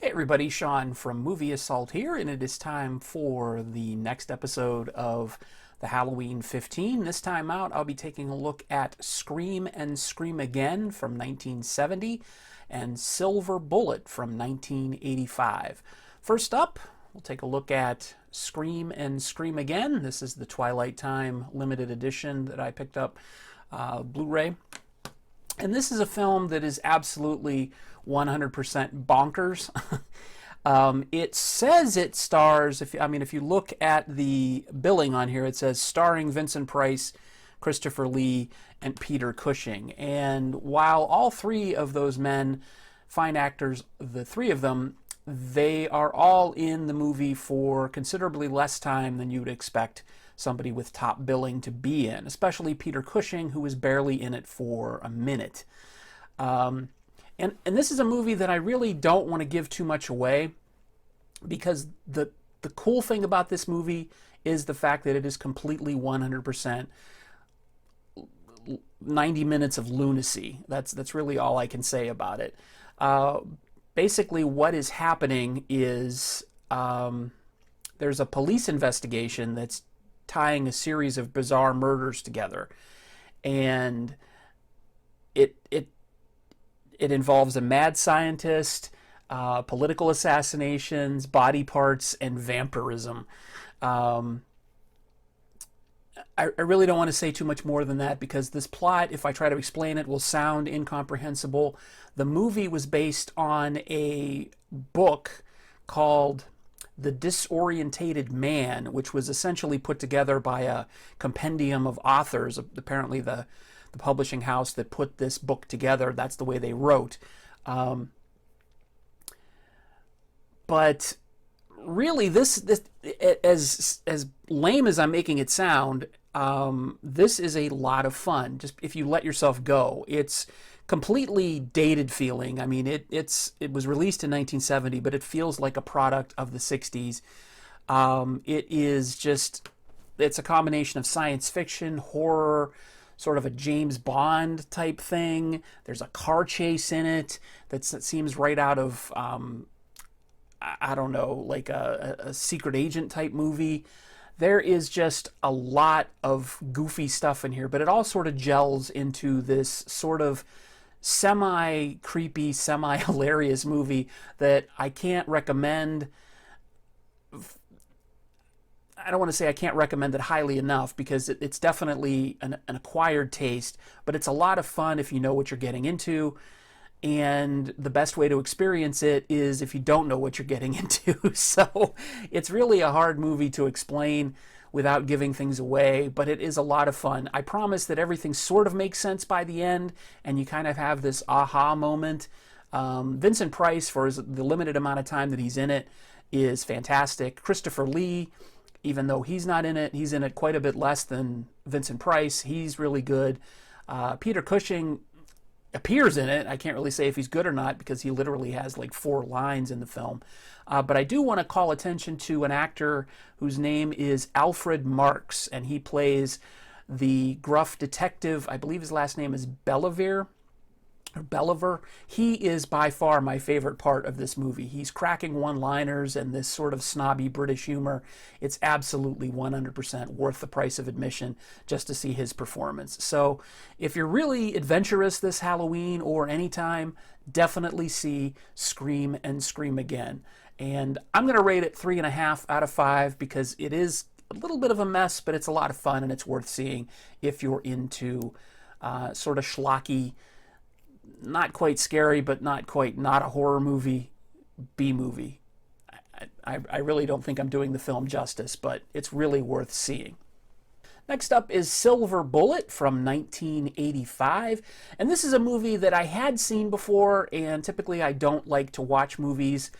Hey everybody, Sean from Movie Assault here, and it is time for the next episode of the Halloween 15. This time out, I'll be taking a look at Scream and Scream Again from 1970 and Silver Bullet from 1985. First up, we'll take a look at Scream and Scream Again. This is the Twilight Time limited edition that I picked up Blu-ray. And this is a film that is absolutely 100% bonkers. It says it stars, if you look at the billing on here, it says starring Vincent Price, Christopher Lee, and Peter Cushing. And while all three of those men, fine actors, the three of them, they are all in the movie for considerably less time than you would expect somebody with top billing to be in, especially Peter Cushing, who was barely in it for a minute. And this is a movie that I really don't want to give too much away, because the cool thing about this movie is the fact that it is completely 100% 90 minutes of lunacy. That's really all I can say about it. Basically, what is happening is there's a police investigation that's tying a series of bizarre murders together, and it involves a mad scientist, political assassinations, body parts, and vampirism. I really don't want to say too much more than that, because this plot, if I try to explain it, will sound incomprehensible. The movie was based on a book called The Disorientated Man, which was essentially put together by a compendium of authors. Apparently the publishing house that put this book together, that's the way they wrote. But really, this as lame as I'm making it sound, this is a lot of fun. Just if you let yourself go, it's completely dated feeling. I mean, it was released in 1970, but it feels like a product of the 60s. It's a combination of science fiction, horror, sort of a James Bond type thing. There's a car chase in it that seems right out of, I don't know, like a secret agent type movie. There is just a lot of goofy stuff in here, but it all sort of gels into this sort of semi-creepy, semi-hilarious movie that I can't recommend. I don't want to say I can't recommend it highly enough, because it's definitely an acquired taste, but it's a lot of fun if you know what you're getting into. And the best way to experience it is if you don't know what you're getting into. So it's really a hard movie to explain without giving things away, but it is a lot of fun. I promise that everything sort of makes sense by the end, and you kind of have this aha moment. Vincent Price, for the limited amount of time that he's in it, is fantastic. Christopher Lee, even though he's not in it, he's in it quite a bit less than Vincent Price. He's really good. Peter Cushing appears in it. I can't really say if he's good or not, because he literally has like 4 lines in the film. But I do want to call attention to an actor whose name is Alfred Marks, and he plays the gruff detective. I believe his last name is Belliver. He is by far my favorite part of this movie. He's cracking one-liners and this sort of snobby British humor. It's absolutely 100% worth the price of admission just to see his performance. So if you're really adventurous this Halloween or anytime, definitely see Scream and Scream Again. And I'm going to rate it 3.5 out of 5, because it is a little bit of a mess, but it's a lot of fun and it's worth seeing if you're into sort of schlocky, not quite scary, but not a horror movie, B movie. I really don't think I'm doing the film justice, but it's really worth seeing. Next up is Silver Bullet from 1985, and this is a movie that I had seen before, and typically I don't like to watch movies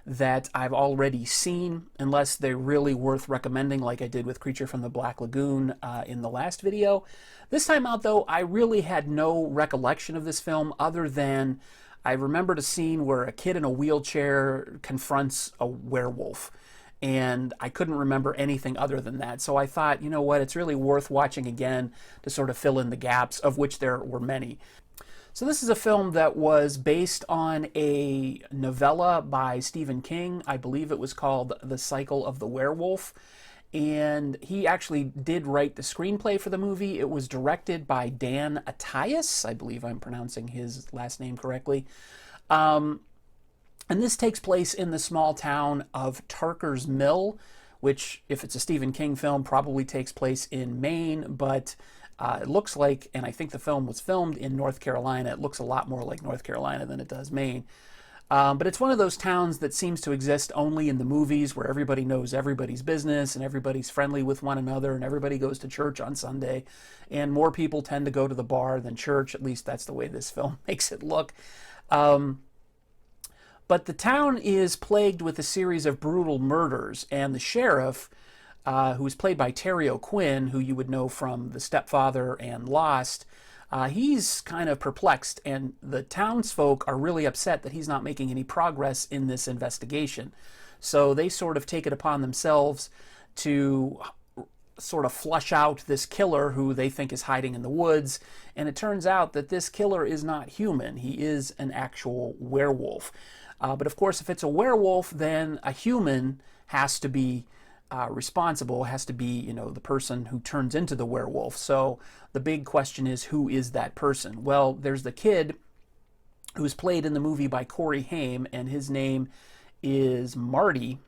that I've already seen unless they're really worth recommending, like I did with Creature from the Black Lagoon in the last video. This time out, though, I really had no recollection of this film other than I remembered a scene where a kid in a wheelchair confronts a werewolf, and I couldn't remember anything other than that. So I thought, you know what, it's really worth watching again to sort of fill in the gaps, of which there were many. So this is a film that was based on a novella by Stephen King. I believe it was called The Cycle of the Werewolf. And he actually did write the screenplay for the movie. It was directed by Dan Attias. I believe I'm pronouncing his last name correctly. And this takes place in the small town of Tarker's Mill, which, if it's a Stephen King film, probably takes place in Maine, but it looks like, and I think the film was filmed in North Carolina, it looks a lot more like North Carolina than it does Maine. But it's one of those towns that seems to exist only in the movies, where everybody knows everybody's business and everybody's friendly with one another and everybody goes to church on Sunday. And more people tend to go to the bar than church. At least that's the way this film makes it look. But the town is plagued with a series of brutal murders, and the sheriff, who is played by Terry O'Quinn, who you would know from The Stepfather and Lost, he's kind of perplexed, and the townsfolk are really upset that he's not making any progress in this investigation. So they sort of take it upon themselves to sort of flush out this killer who they think is hiding in the woods, and it turns out that this killer is not human. He is an actual werewolf. But of course, if it's a werewolf, then a human has to be responsible, has to be, the person who turns into the werewolf. So the big question is, who is that person? Well, there's the kid who's played in the movie by Corey Haim, and his name is Marty.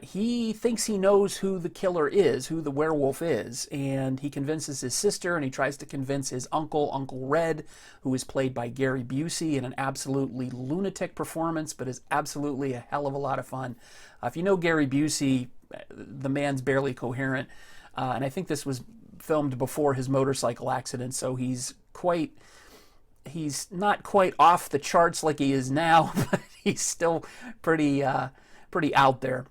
He thinks he knows who the killer is, who the werewolf is, and he convinces his sister, and he tries to convince his uncle, Uncle Red, who is played by Gary Busey in an absolutely lunatic performance, but is absolutely a hell of a lot of fun. If you know Gary Busey, the man's barely coherent, and I think this was filmed before his motorcycle accident, so he's not quite off the charts like he is now, but he's still pretty out there.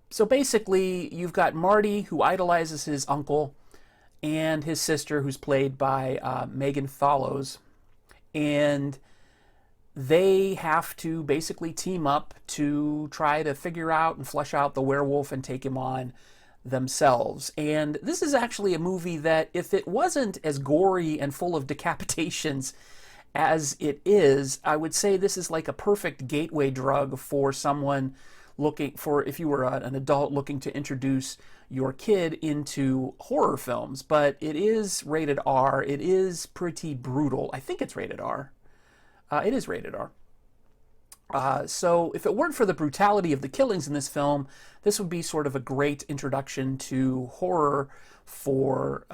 So basically, you've got Marty, who idolizes his uncle, and his sister, who's played by Megan Follows, and they have to basically team up to try to figure out and flesh out the werewolf and take him on themselves. And this is actually a movie that, if it wasn't as gory and full of decapitations as it is, I would say this is like a perfect gateway drug for someone looking for, if you were an adult looking to introduce your kid into horror films. But it is rated R. It is pretty brutal. I think it's rated R. It is rated R. So if it weren't for the brutality of the killings in this film, this would be sort of a great introduction to horror for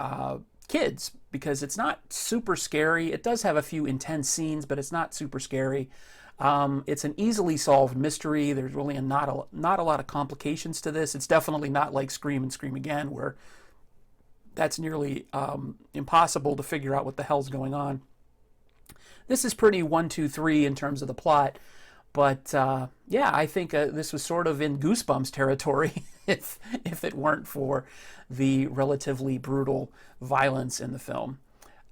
kids, because it's not super scary. It does have a few intense scenes, but it's not super scary. It's an easily solved mystery. There's really not a lot of complications to this. It's definitely not like Scream and Scream Again, where that's nearly impossible to figure out what the hell's going on. This is pretty 1, 2, 3 in terms of the plot. But yeah, I think this was sort of in Goosebumps territory if it weren't for the relatively brutal violence in the film.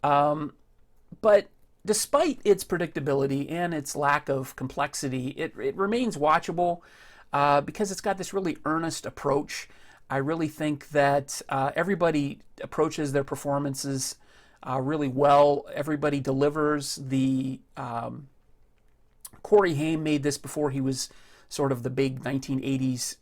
But despite its predictability and its lack of complexity, it remains watchable because it's got this really earnest approach. I really think that everybody approaches their performances really well. Everybody delivers. The Corey Haim made this before he was sort of the big 1980s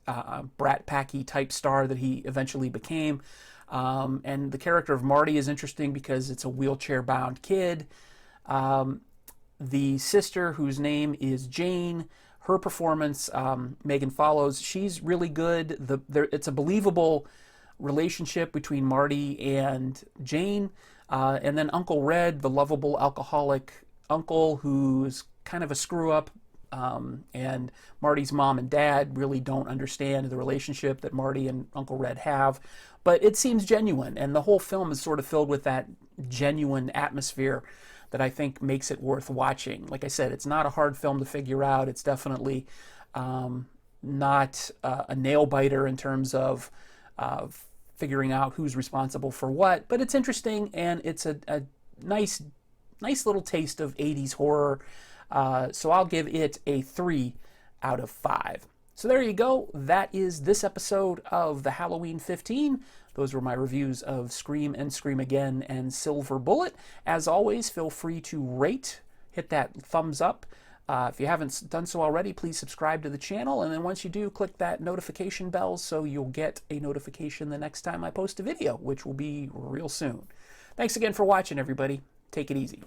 Brat Packy type star that he eventually became. And the character of Marty is interesting because it's a wheelchair-bound kid. The sister, whose name is Jane, her performance, Megan Follows, she's really good. It's a believable relationship between Marty and Jane. And then Uncle Red, the lovable alcoholic uncle who's kind of a screw-up, and Marty's mom and dad really don't understand the relationship that Marty and Uncle Red have, but it seems genuine, and the whole film is sort of filled with that genuine atmosphere that I think makes it worth watching. Like I said, it's not a hard film to figure out. It's definitely not a nail-biter in terms of figuring out who's responsible for what, but it's interesting, and it's a nice little taste of 80s horror. So I'll give it a 3 out of 5. So there you go. That is this episode of the Halloween 15. Those were my reviews of Scream and Scream Again and Silver Bullet. As always, feel free to rate, hit that thumbs up. If you haven't done so already, please subscribe to the channel, and then once you do, click that notification bell so you'll get a notification the next time I post a video, which will be real soon. Thanks again for watching, everybody. Take it easy.